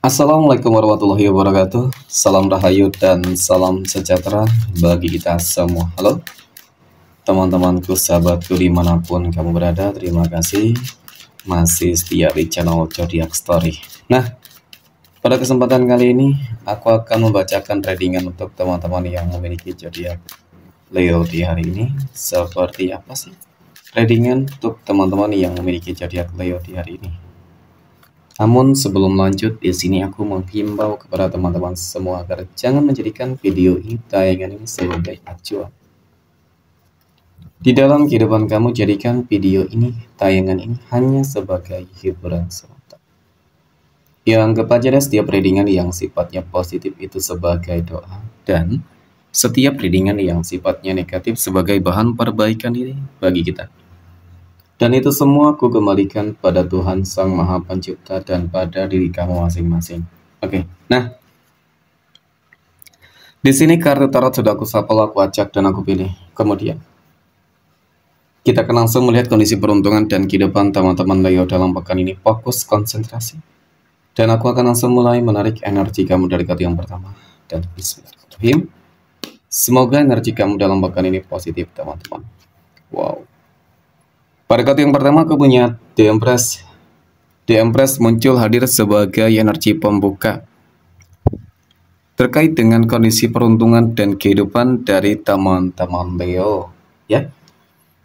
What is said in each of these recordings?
Assalamualaikum warahmatullahi wabarakatuh. Salam rahayu dan salam sejahtera bagi kita semua. Halo teman-temanku, sahabatku dimanapun kamu berada. Terima kasih masih setia di channel Zodiac Story. Nah, pada kesempatan kali ini aku akan membacakan readingan untuk teman-teman yang memiliki zodiak Leo di hari ini. Seperti apa sih readingan untuk teman-teman yang memiliki zodiak Leo di hari ini? Namun sebelum lanjut, di sini aku menghimbau kepada teman-teman semua agar jangan menjadikan video ini, tayangan ini sebagai acuan. Di dalam kehidupan kamu, jadikan video ini, tayangan ini hanya sebagai hiburan semata. Ya, anggap aja deh setiap readingan yang sifatnya positif itu sebagai doa, dan setiap readingan yang sifatnya negatif sebagai bahan perbaikan diri bagi kita. Dan itu semua aku kembalikan pada Tuhan Sang Maha Pencipta dan pada diri kamu masing-masing. Oke, nah di sini kartu tarot sudah aku shuffle, aku acak dan aku pilih. Kemudian kita akan langsung melihat kondisi peruntungan dan kehidupan teman-teman Leo dalam pekan ini. Fokus, konsentrasi, dan aku akan langsung mulai menarik energi kamu dari kartu yang pertama. Dan bismillahirrahmanirrahim. Semoga energi kamu dalam pekan ini positif, teman-teman. Wow. Pada kartu yang pertama aku punya The Empress. The Empress muncul hadir sebagai energi pembuka terkait dengan kondisi peruntungan dan kehidupan dari teman-teman Leo, ya.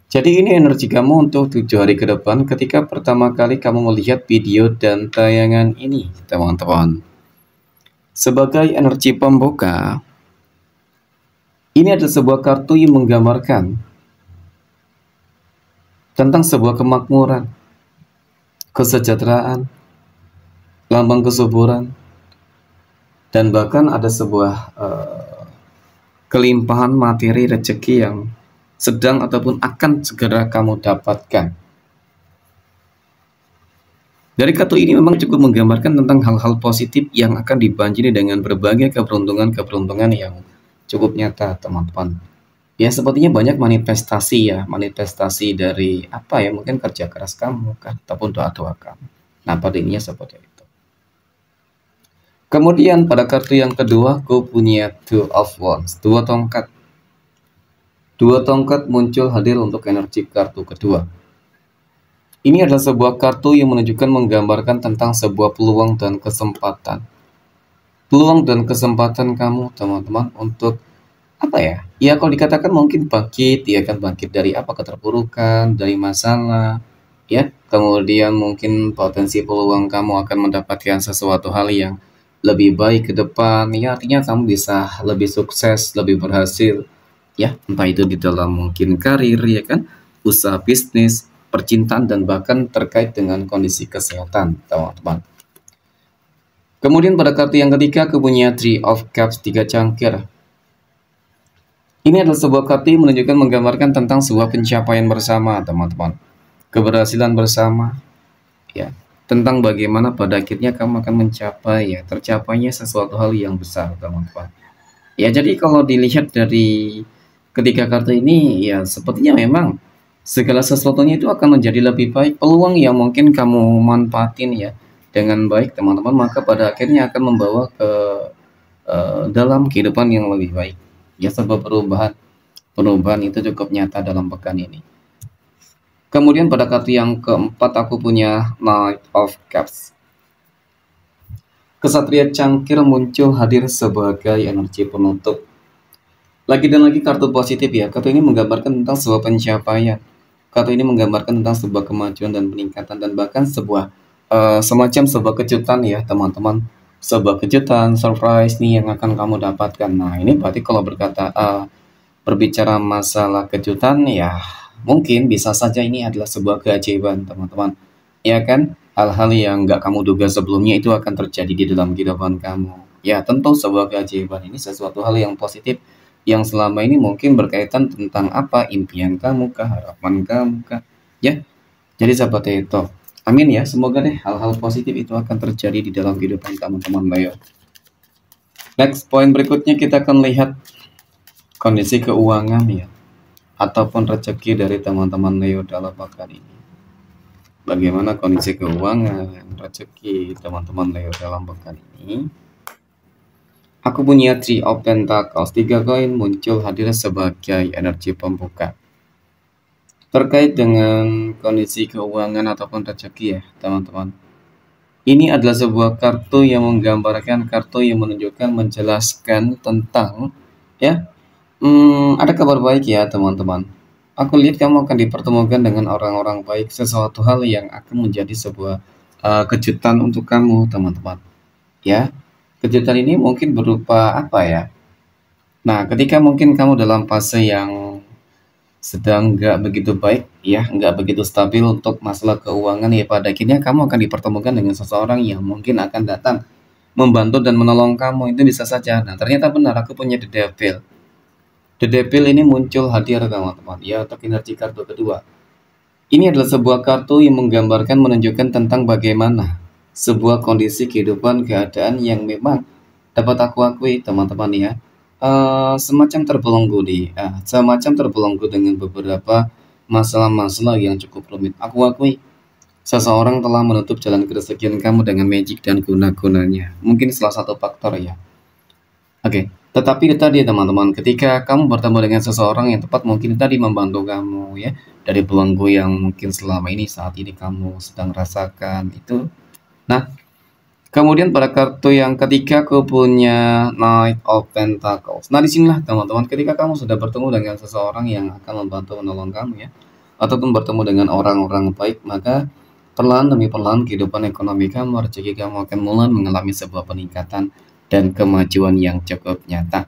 Jadi ini energi kamu untuk 7 hari ke depan ketika pertama kali kamu melihat video dan tayangan ini, teman-teman. Sebagai energi pembuka, ini adalah sebuah kartu yang menggambarkan tentang sebuah kemakmuran, kesejahteraan, lambang kesuburan, dan bahkan ada sebuah kelimpahan materi rezeki yang sedang ataupun akan segera kamu dapatkan. Dari kartu ini memang cukup menggambarkan tentang hal-hal positif yang akan dibanjiri dengan berbagai keberuntungan yang cukup nyata, teman-teman. Ya, sepertinya banyak manifestasi dari apa ya, mungkin kerja keras kamu kan, ataupun doa-doa kamu. Nah, pada ininya seperti itu. Kemudian pada kartu yang kedua, aku punya Two of Wands, dua tongkat. Dua tongkat muncul hadir untuk energi kartu kedua. Ini adalah sebuah kartu yang menunjukkan menggambarkan tentang sebuah peluang dan kesempatan. Peluang dan kesempatan kamu, teman-teman, untuk apa ya? Ya kalau dikatakan mungkin bangkit, ya kan, bangkit dari apa, keterpurukan, dari masalah, ya. Kemudian mungkin potensi peluang kamu akan mendapatkan sesuatu hal yang lebih baik ke depan. Ya, artinya kamu bisa lebih sukses, lebih berhasil, ya. Entah itu di dalam mungkin karir, ya kan, usaha bisnis, percintaan, dan bahkan terkait dengan kondisi kesehatan, teman-teman. Kemudian pada kartu yang ketiga aku punya Three of Cups, 3 cangkir. Ini adalah sebuah kartu yang menunjukkan menggambarkan tentang sebuah pencapaian bersama, teman-teman. Keberhasilan bersama, ya. Tentang bagaimana pada akhirnya kamu akan mencapai, ya, tercapainya sesuatu hal yang besar, teman-teman. Ya, jadi kalau dilihat dari ketiga kartu ini, ya sepertinya memang segala sesuatunya itu akan menjadi lebih baik. Peluang yang mungkin kamu manfaatin ya dengan baik, teman-teman, maka pada akhirnya akan membawa ke dalam kehidupan yang lebih baik. Ya, sebab perubahan itu cukup nyata dalam pekan ini. Kemudian pada kartu yang keempat aku punya Knight of Cups. Kesatria cangkir muncul hadir sebagai energi penutup. Lagi dan lagi kartu positif ya. Kartu ini menggambarkan tentang sebuah pencapaian. Kartu ini menggambarkan tentang sebuah kemajuan dan peningkatan, dan bahkan sebuah semacam sebuah kejutan ya, teman-teman. Sebuah kejutan, surprise nih yang akan kamu dapatkan. Nah, ini berarti kalau berbicara masalah kejutan ya, mungkin bisa saja ini adalah sebuah keajaiban, teman-teman. Ya kan? Hal-hal yang nggak kamu duga sebelumnya itu akan terjadi di dalam kehidupan kamu. Ya, tentu sebuah keajaiban ini sesuatu hal yang positif yang selama ini mungkin berkaitan tentang apa, impian kamu kah, harapan kamu kah, ya. Jadi seperti itu. Amin ya, semoga deh hal-hal positif itu akan terjadi di dalam kehidupan teman-teman Leo. Next, poin berikutnya kita akan lihat kondisi keuangan ya, ataupun rezeki dari teman-teman Leo dalam pekan ini. bagaimana kondisi keuangan, rezeki teman-teman Leo dalam pekan ini. Aku punya Three of Pentacles, 3 koin muncul hadir sebagai energi pembuka. Terkait dengan kondisi keuangan ataupun rezeki ya teman-teman. Ini adalah sebuah kartu yang menggambarkan, kartu yang menunjukkan, menjelaskan tentang ya ada kabar baik ya teman-teman. Aku lihat kamu akan dipertemukan dengan orang-orang baik, sesuatu hal yang akan menjadi sebuah kejutan untuk kamu teman-teman. Ya, kejutan ini mungkin berupa apa ya? Nah, ketika mungkin kamu dalam fase yang sedang nggak begitu baik ya, nggak begitu stabil untuk masalah keuangan ya, pada akhirnya kamu akan dipertemukan dengan seseorang yang mungkin akan datang membantu dan menolong kamu. Itu bisa saja. Nah, ternyata benar, aku punya The Devil. The Devil ini muncul hadir teman-teman ya, untuk energi kartu kedua. Ini adalah sebuah kartu yang menggambarkan, menunjukkan tentang bagaimana sebuah kondisi kehidupan, keadaan yang memang dapat aku akui teman-teman ya, semacam terbelenggu dengan beberapa masalah-masalah yang cukup rumit. Aku akui seseorang telah menutup jalan kerezekian kamu dengan magic dan guna-gunanya. Mungkin salah satu faktor ya. Oke, tetapi itu tadi teman-teman, ketika kamu bertemu dengan seseorang yang tepat, mungkin tadi membantu kamu ya, dari belenggu yang mungkin selama ini saat ini kamu sedang rasakan itu. Nah, kemudian pada kartu yang ketiga aku punya Knight of Pentacles. Nah, disinilah teman-teman, ketika kamu sudah bertemu dengan seseorang yang akan membantu menolong kamu ya, ataupun bertemu dengan orang-orang baik, maka perlahan demi perlahan kehidupan ekonomi kamu, rezeki kamu akan mulai mengalami sebuah peningkatan dan kemajuan yang cukup nyata.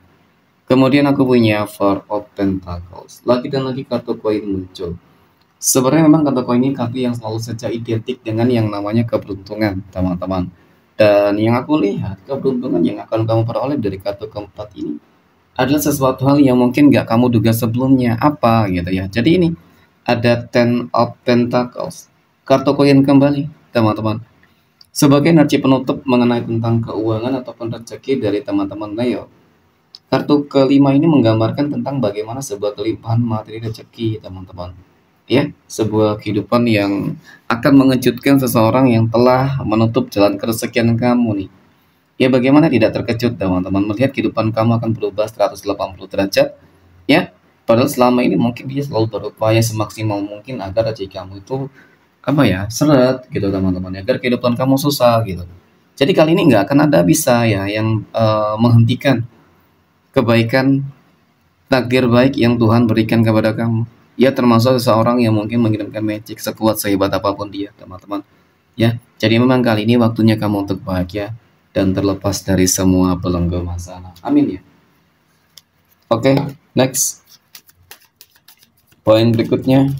Kemudian aku punya Four of Pentacles. Lagi dan lagi kartu koin muncul. Sebenarnya memang kartu koin ini kartu yang selalu saja identik dengan yang namanya keberuntungan, teman-teman. Dan yang aku lihat, keberuntungan yang akan kamu peroleh dari kartu keempat ini adalah sesuatu hal yang mungkin gak kamu duga sebelumnya. Apa gitu ya. Jadi ini ada Ten of Pentacles. Kartu koin kembali, teman-teman. Sebagai energi penutup mengenai tentang keuangan ataupun rezeki dari teman-teman Leo. Kartu kelima ini menggambarkan tentang bagaimana sebuah kelimpahan materi rezeki, teman-teman. Ya, sebuah kehidupan yang akan mengejutkan seseorang yang telah menutup jalan kerezekian kamu nih. Ya, bagaimana tidak terkejut, teman-teman, melihat kehidupan kamu akan berubah 180 derajat. Ya, padahal selama ini mungkin dia selalu berupaya semaksimal mungkin agar rezeki kamu itu apa ya, seret gitu teman-teman, agar kehidupan kamu susah gitu. Jadi kali ini nggak akan ada bisa ya yang menghentikan kebaikan, takdir baik yang Tuhan berikan kepada kamu. Ya, termasuk seseorang yang mungkin mengirimkan magic sekuat sehebat apapun dia teman-teman ya. Jadi memang kali ini waktunya kamu untuk bahagia dan terlepas dari semua belenggu masalah. Amin ya. Oke, next poin berikutnya.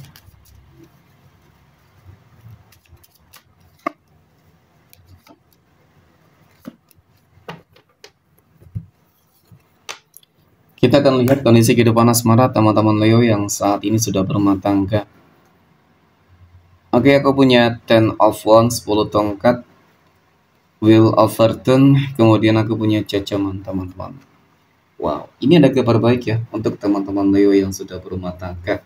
Kita akan lihat kondisi kehidupan asmara teman-teman Leo yang saat ini sudah berumah tangga. Oke, aku punya Ten of Wands, 10 tongkat, Wheel of Fortune, kemudian aku punya Judgment teman-teman. Wow, ini ada kabar baik ya untuk teman-teman Leo yang sudah berumah tangga.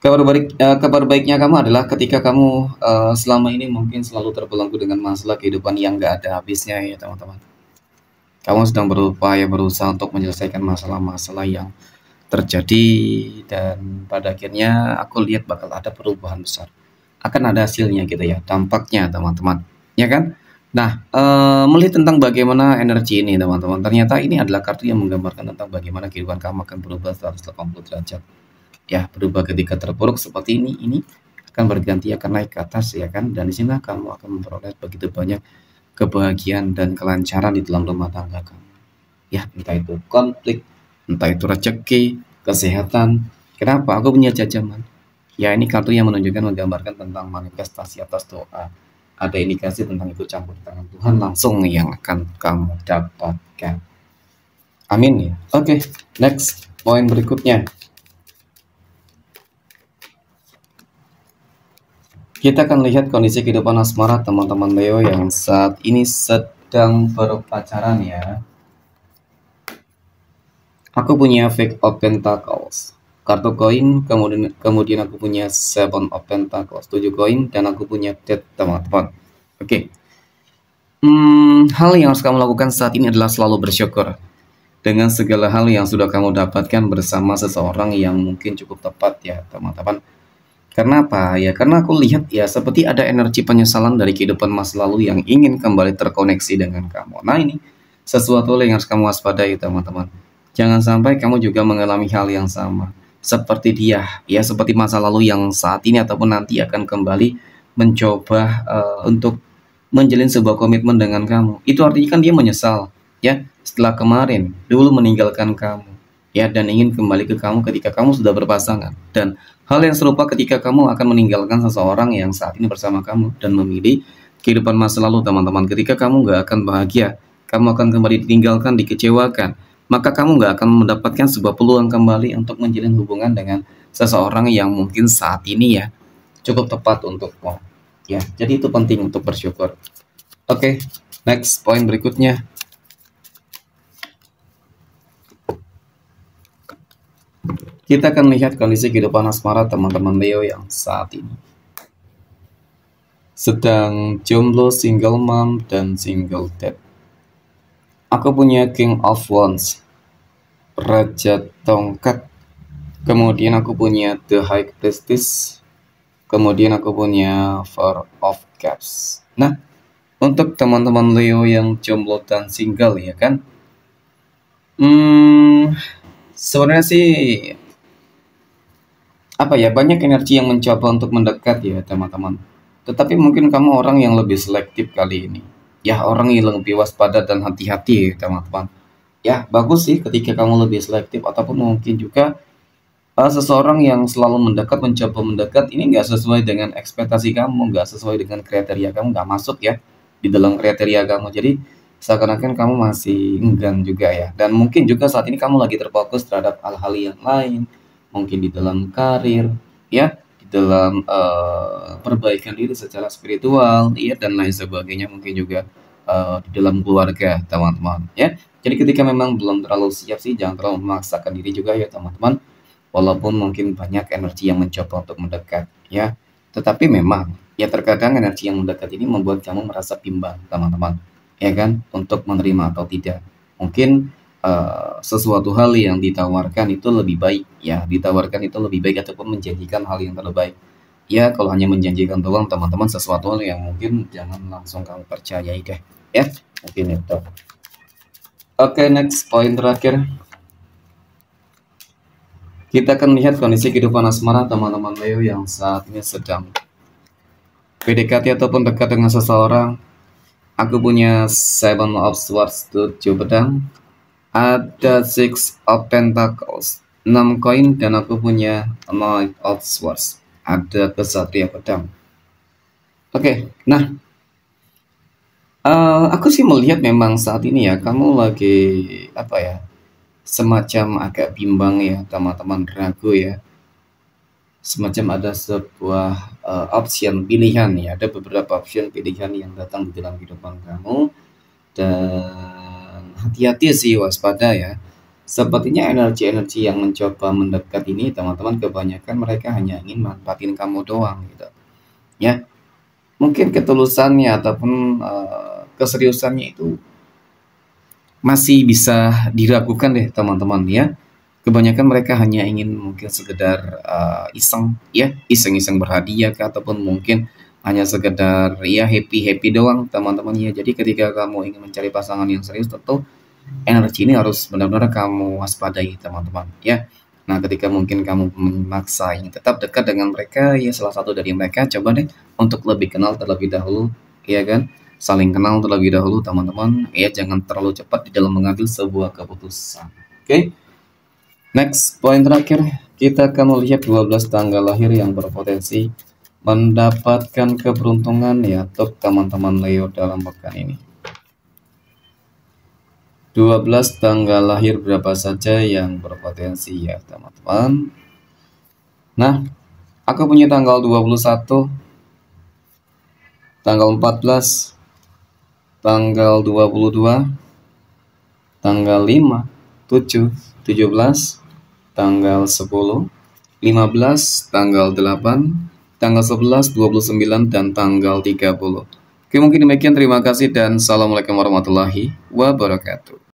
Kabar baiknya kamu adalah ketika kamu selama ini mungkin selalu terbelenggu dengan masalah kehidupan yang gak ada habisnya ya teman-teman. Kamu sedang berupaya berusaha untuk menyelesaikan masalah-masalah yang terjadi, dan pada akhirnya aku lihat bakal ada perubahan besar. Akan ada hasilnya gitu ya, dampaknya teman-teman. Ya kan? Nah, melihat tentang bagaimana energi ini teman-teman, ternyata ini adalah kartu yang menggambarkan tentang bagaimana kehidupan kamu akan berubah 180 derajat. Ya, berubah ketika terpuruk seperti ini akan berganti, akan naik ke atas ya kan, dan di sini kamu akan memperoleh begitu banyak kebahagiaan dan kelancaran di dalam rumah tangga kamu. Ya, entah itu konflik, entah itu rezeki, kesehatan. Kenapa? Aku punya jajaman. Ya, ini kartu yang menunjukkan, menggambarkan tentang manifestasi atas doa. Ada indikasi tentang itu campur tangan Tuhan langsung yang akan kamu dapatkan. Amin ya. Oke, next poin berikutnya. Kita akan lihat kondisi kehidupan asmara teman-teman Leo yang saat ini sedang berpacaran ya. Aku punya Fake of Pentacles. kartu koin, kemudian aku punya Seven of Pentacles 7 koin, dan aku punya Death, teman-teman. Oke. Hal yang harus kamu lakukan saat ini adalah selalu bersyukur dengan segala hal yang sudah kamu dapatkan bersama seseorang yang mungkin cukup tepat ya, teman-teman. Karena apa? Ya karena aku lihat ya seperti ada energi penyesalan dari kehidupan masa lalu yang ingin kembali terkoneksi dengan kamu. Nah, ini sesuatu yang harus kamu waspadai, teman-teman. Jangan sampai kamu juga mengalami hal yang sama seperti dia, ya seperti masa lalu yang saat ini ataupun nanti akan kembali mencoba untuk menjalin sebuah komitmen dengan kamu. Itu artinya kan dia menyesal, ya, setelah kemarin dulu meninggalkan kamu, ya, dan ingin kembali ke kamu ketika kamu sudah berpasangan. Dan hal yang serupa ketika kamu akan meninggalkan seseorang yang saat ini bersama kamu dan memilih kehidupan masa lalu, teman-teman. Ketika kamu nggak akan bahagia, kamu akan kembali ditinggalkan, dikecewakan, maka kamu nggak akan mendapatkan sebuah peluang kembali untuk menjalin hubungan dengan seseorang yang mungkin saat ini ya cukup tepat untukmu. Ya, jadi itu penting untuk bersyukur. Oke, next poin berikutnya. Kita akan lihat kondisi kehidupan asmara teman-teman Leo yang saat ini sedang jomblo, single mom, dan single dad. Aku punya King of Wands, Raja Tongkat, kemudian aku punya The High Priestess, kemudian aku punya Four of Cups. Nah, untuk teman-teman Leo yang jomblo dan single ya kan, sebenarnya sih apa ya, banyak energi yang mencoba untuk mendekat ya teman-teman. Tetapi mungkin kamu orang yang lebih selektif kali ini. Ya, orang yang lebih waspada dan hati-hati teman-teman. Ya, bagus sih ketika kamu lebih selektif, ataupun mungkin juga seseorang yang selalu mendekat, mencoba mendekat, ini nggak sesuai dengan ekspektasi kamu, nggak sesuai dengan kriteria kamu, nggak masuk ya di dalam kriteria kamu. Jadi seakan-akan kamu masih enggan juga ya. Dan mungkin juga saat ini kamu lagi terfokus terhadap hal-hal yang lain, mungkin di dalam karir, ya, di dalam perbaikan diri secara spiritual, ya, dan lain sebagainya. Mungkin juga di dalam keluarga, teman-teman. Ya, jadi ketika memang belum terlalu siap sih, jangan terlalu memaksakan diri juga ya, teman-teman. Walaupun mungkin banyak energi yang mencoba untuk mendekat, ya. Tetapi memang, ya terkadang energi yang mendekat ini membuat kamu merasa bimbang, teman-teman. Ya kan? Untuk menerima atau tidak. Mungkin sesuatu hal yang ditawarkan itu lebih baik, ya. Ditawarkan itu lebih baik ataupun menjanjikan hal yang terbaik. Ya, kalau hanya menjanjikan doang, teman-teman, sesuatu hal yang mungkin jangan langsung kamu percayai deh. Ya, mungkin itu. Oke, next, poin terakhir. Kita akan lihat kondisi kehidupan asmara teman-teman Leo yang saat ini sedang PDKT ataupun dekat dengan seseorang. Aku punya Seven of Swords, 7 pedang, ada Six of Pentacles, 6 koin, dan aku punya Knight of Swords, ada Kesatria pedang. Oke, nah aku sih melihat memang saat ini ya kamu lagi apa ya, semacam agak bimbang ya teman-teman, ragu ya, semacam ada sebuah option pilihan ya, ada beberapa option pilihan yang datang di dalam kehidupan kamu, dan hati-hati sih, waspada ya. Sepertinya energi-energi yang mencoba mendekat ini teman-teman, kebanyakan mereka hanya ingin manfaatin kamu doang gitu ya. Mungkin ketulusannya ataupun keseriusannya itu masih bisa diragukan deh teman-teman ya. Kebanyakan mereka hanya ingin mungkin sekedar iseng ya, iseng-iseng berhadiah ataupun mungkin hanya sekedar ya happy doang teman-teman ya. Jadi ketika kamu ingin mencari pasangan yang serius, tentu energi ini harus benar-benar kamu waspadai teman-teman ya. Nah, ketika mungkin kamu memaksa ingin tetap dekat dengan mereka, ya salah satu dari mereka coba deh untuk lebih kenal terlebih dahulu, ya kan? Saling kenal terlebih dahulu teman-teman ya, jangan terlalu cepat di dalam mengambil sebuah keputusan. Oke. Next, poin terakhir, kita akan melihat 12 tanggal lahir yang berpotensi mendapatkan keberuntungan ya untuk teman-teman Leo dalam pekan ini. 12 tanggal lahir berapa saja yang berpotensi ya teman-teman. Nah, aku punya tanggal 21, tanggal 14, tanggal 22, tanggal 5, 7, 17, tanggal 10, 15, tanggal 8, tanggal 11, 29, dan tanggal 30. Oke, mungkin demikian. Terima kasih dan Assalamualaikum warahmatullahi wabarakatuh.